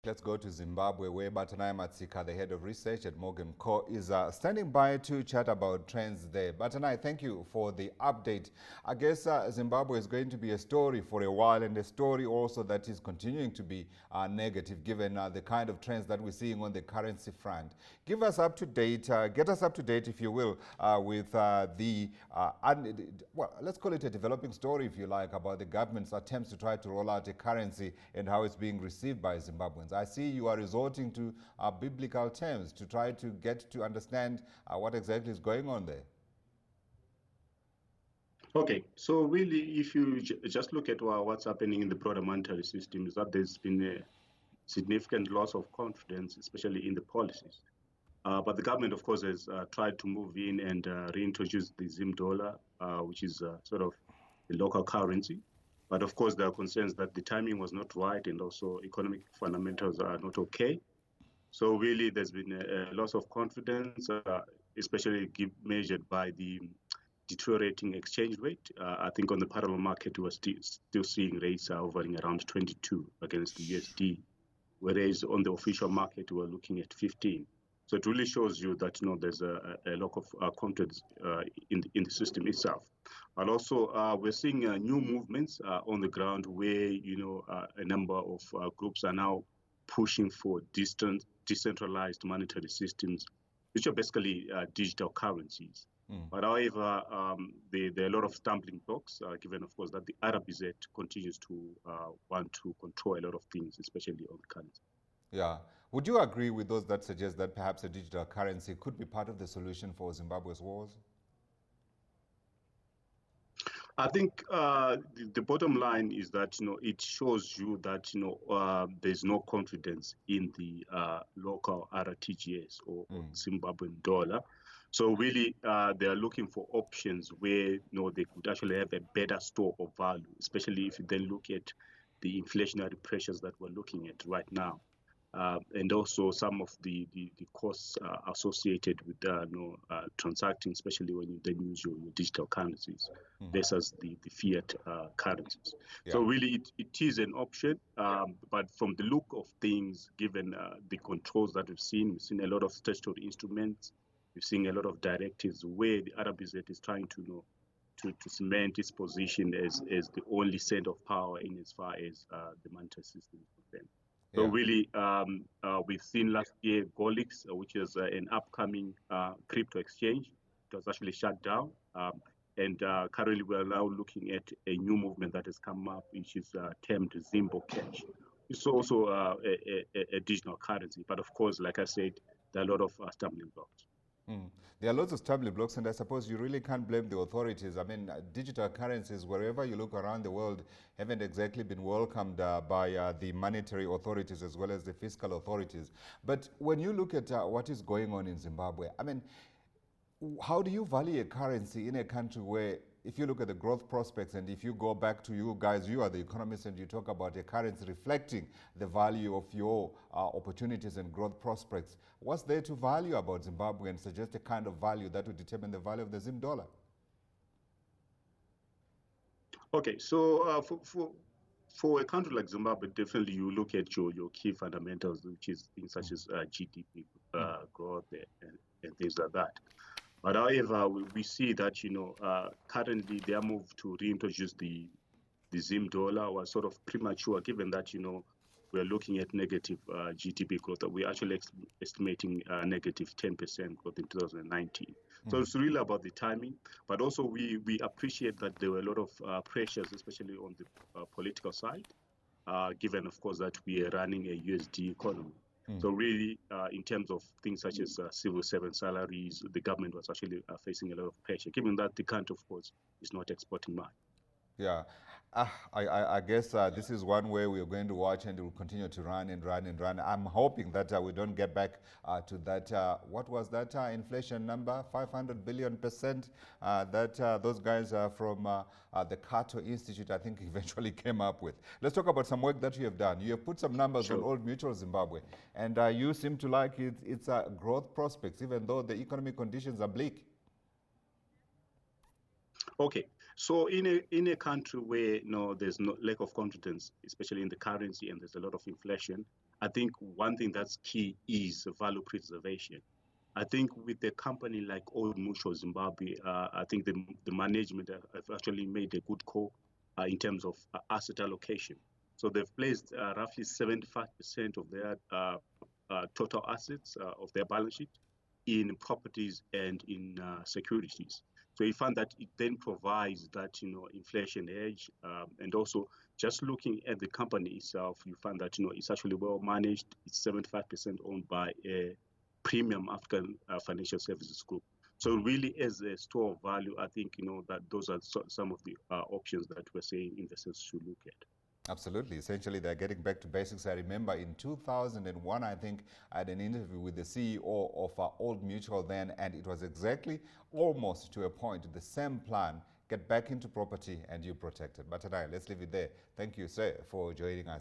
Let's go to Zimbabwe, where Batanaya Matsika, the head of research at Morgan Co, is standing by to chat about trends there. Batanaya, thank you for the update. I guess Zimbabwe is going to be a story for a while, and a story also that is continuing to be negative, given the kind of trends that we're seeing on the currency front. Give us up to date, get us up to date, if you will, with well, let's call it a developing story, if you like, about the government's attempts to try to roll out a currency and how it's being received by Zimbabweans. I see you are resorting to biblical terms to try to get to understand what exactly is going on there. Okay, so really, if you just look at what's happening in the broader monetary system, is that there's been a significant loss of confidence, especially in the policies. But the government, of course, has tried to move in and reintroduce the Zim dollar, which is sort of the local currency. But of course, there are concerns that the timing was not right and also economic fundamentals are not okay. So really, there's been a loss of confidence, especially measured by the deteriorating exchange rate. I think on the parallel market, we're still seeing rates hovering around 22 against the USD, whereas on the official market, we're looking at 15. So it really shows you that there's a lack of confidence in the system itself. And also, we're seeing new movements on the ground where a number of groups are now pushing for decentralized monetary systems, which are basically digital currencies. But however, there are a lot of stumbling blocks, given, of course, that the RBZ continues to want to control a lot of things, especially on the currency. Yeah. Would you agree with those that suggest that perhaps a digital currency could be part of the solution for Zimbabwe's woes? I think the bottom line is that it shows you that there's no confidence in the local RTGS or Zimbabwean dollar. So really, they are looking for options where they could actually have a better store of value, especially if you then look at the inflationary pressures that we're looking at right now. And also some of the costs associated with transacting, especially when you then use your digital currencies versus the fiat currencies. Yeah. So really, it is an option, but from the look of things, given the controls that we've seen a lot of statutory instruments, we've seen a lot of directives where the RBZ is trying to cement its position as the only center of power in as far as the monetary system is concerned. So really, we've seen last year Golix, which is an upcoming crypto exchange. It was actually shut down. And currently, we're now looking at a new movement that has come up, which is termed Zimbo Cash. It's also a digital currency. But of course, like I said, there are a lot of stumbling blocks. There are lots of stumbling blocks, and I suppose you really can't blame the authorities. I mean, digital currencies, wherever you look around the world, haven't exactly been welcomed by the monetary authorities as well as the fiscal authorities. But when you look at what is going on in Zimbabwe, I mean, how do you value a currency in a country where, if you look at the growth prospects, and if you go back to you guys, you are the economists, and you talk about a currency reflecting the value of your opportunities and growth prospects, what's there to value about Zimbabwe and suggest a kind of value that would determine the value of the Zim dollar? Okay, so for a country like Zimbabwe, definitely you look at your key fundamentals, which is things such as GDP growth and things like that. But however, we see that currently their move to reintroduce the Zim dollar was sort of premature, given that we're looking at negative GDP growth. We're actually estimating negative 10% growth in 2019. So it's really about the timing, but also we appreciate that there were a lot of pressures, especially on the political side, given, of course, that we are running a USD economy. So really, in terms of things such as civil servant salaries, the government was actually facing a lot of pressure, given that the country, of course, is not exporting much. Yeah, I guess this is one way we're going to watch, and it will continue to run and run and run. I'm hoping that we don't get back to that, what was that inflation number, 500 billion%, that those guys from the Cato Institute, I think, eventually came up with. Let's talk about some work that you have done. You have put some numbers on Old Mutual Zimbabwe, and you seem to like its growth prospects, even though the economic conditions are bleak. Okay, so in a country where there's no lack of confidence, especially in the currency, and there's a lot of inflation, I think one thing that's key is value preservation. I think with a company like Old Mutual Zimbabwe, I think the management have actually made a good call in terms of asset allocation. So they've placed roughly 75% of their total assets of their balance sheet in properties and in securities. So you find that it then provides that inflation hedge, and also just looking at the company itself, you find that it's actually well managed. It's 75% owned by a premium African financial services group. So really, as a store of value, I think that those are some of the options that we're saying investors should look at. Absolutely. Essentially, they're getting back to basics. I remember in 2001, I think I had an interview with the CEO of Old Mutual then, and it was exactly almost to a point the same plan: get back into property and you protect it. But tonight, let's leave it there. Thank you, sir, for joining us.